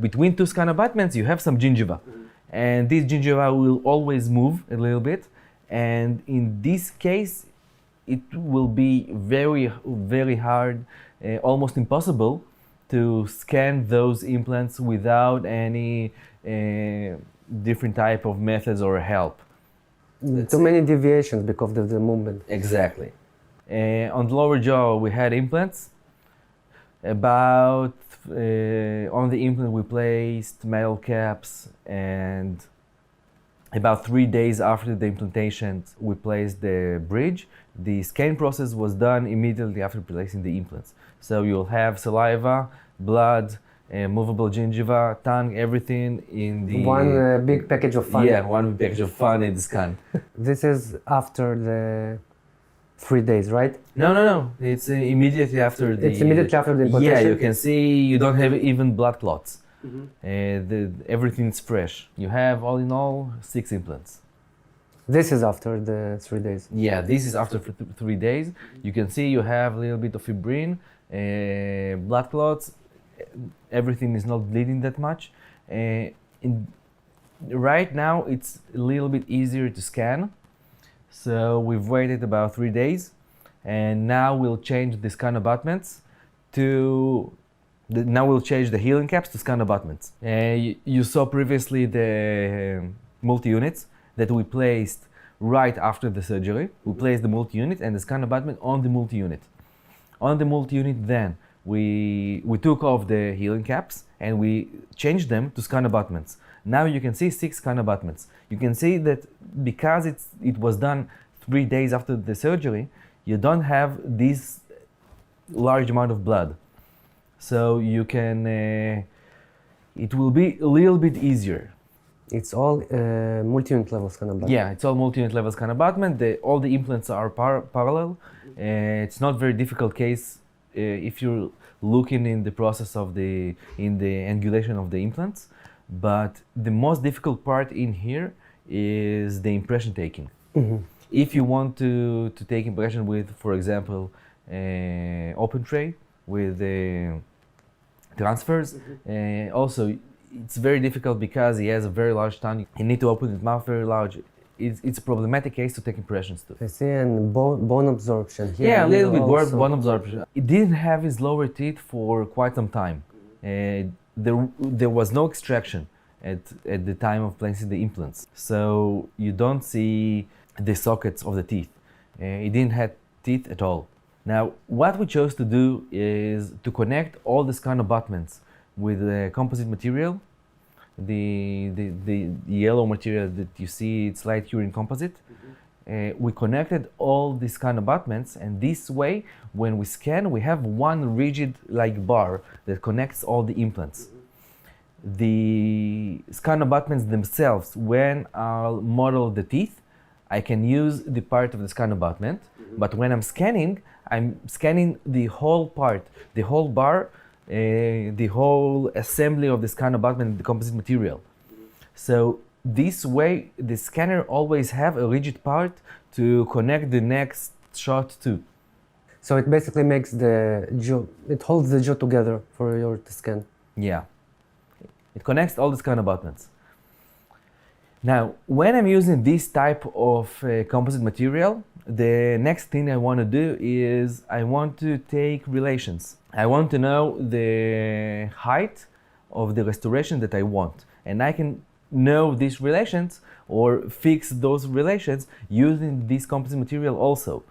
Between two scan abutments, you have some gingiva. And this gingiva will always move a little bit. And in this case, it will be very, very hard, almost impossible to scan those implants without any different type of methods or help. Too many deviations because of the movement. Exactly. On the lower jaw, we had implants. On the implant, we placed metal caps, and about 3 days after the implantation, we placed the bridge. The scan process was done immediately after placing the implants. So you'll have saliva, blood, movable gingiva, tongue, everything in the... One big package of fun. Yeah, one big package of fun in the scan. This is after the 3 days, right? No. It's immediately after the... It's immediately after the implantation? Yeah, you can see you don't have even blood clots. Everything's fresh. You have, all in all, 6 implants. This is after the 3 days? Yeah, this is after 3 days. You can see you have a little bit of fibrin, blood clots. Everything is not bleeding that much. Right now, it's a little bit easier to scan. So we've waited about 3 days, and now we'll change the scan abutments to... Now we'll change the healing caps to scan abutments. You saw previously the multi-units that we placed right after the surgery. We placed the multi-unit and the scan abutment on the multi-unit. On the multi-unit then, we took off the healing caps and we changed them to scan abutments. Now you can see 6 scan abutments. You can see that because it was done 3 days after the surgery, you don't have this large amount of blood. So you can, it will be a little bit easier. It's all multi-unit level scan abutment? Yeah, it's all multi-unit level scan abutment. All the implants are parallel. It's not very difficult case if you're looking in the process of in the angulation of the implants. But the most difficult part in here is the impression taking. If you want to take impression with, for example, open tray with transfers, also it's very difficult because he has a very large tongue. You need to open his mouth very large. It's a problematic case to take impressions too. I see, and bone absorption here. Yeah, a little bit bone absorption. It didn't have his lower teeth for quite some time. There was no extraction at the time of placing the implants. So you don't see the sockets of the teeth. It didn't have teeth at all. Now, what we chose to do is to connect all the scan abutments with the composite material, the yellow material that you see, it's light urine composite. We connected all the scan abutments, and this way, when we scan, we have one rigid like bar that connects all the implants. The scan abutments themselves, when I'll model the teeth, I can use the part of the scan abutment, but when I'm scanning the whole part, the whole bar, the whole assembly of the scan abutment, the composite material. So this way, the scanner always have a rigid part to connect the next shot to. So it basically makes the jaw, it holds the jaw together for your to scan. Yeah. It connects all the scan abutments. Now, when I'm using this type of composite material, the next thing I want to do is I want to take relations. I want to know the height of the restoration that I want. And I can know these relations or fix those relations using this composite material also.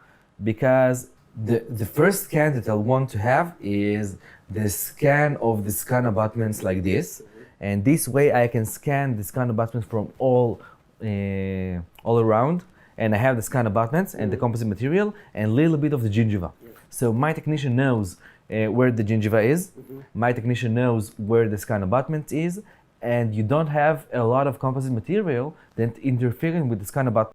Because the first scan that I'll want to have is the scan of the scan abutments like this. And this way I can scan the scan abutments from all around. And I have the scan abutments and the composite material and a little bit of the gingiva. So my technician knows where the gingiva is. My technician knows where the scan abutment is. And you don't have a lot of composite material that interfering with the scan abutment.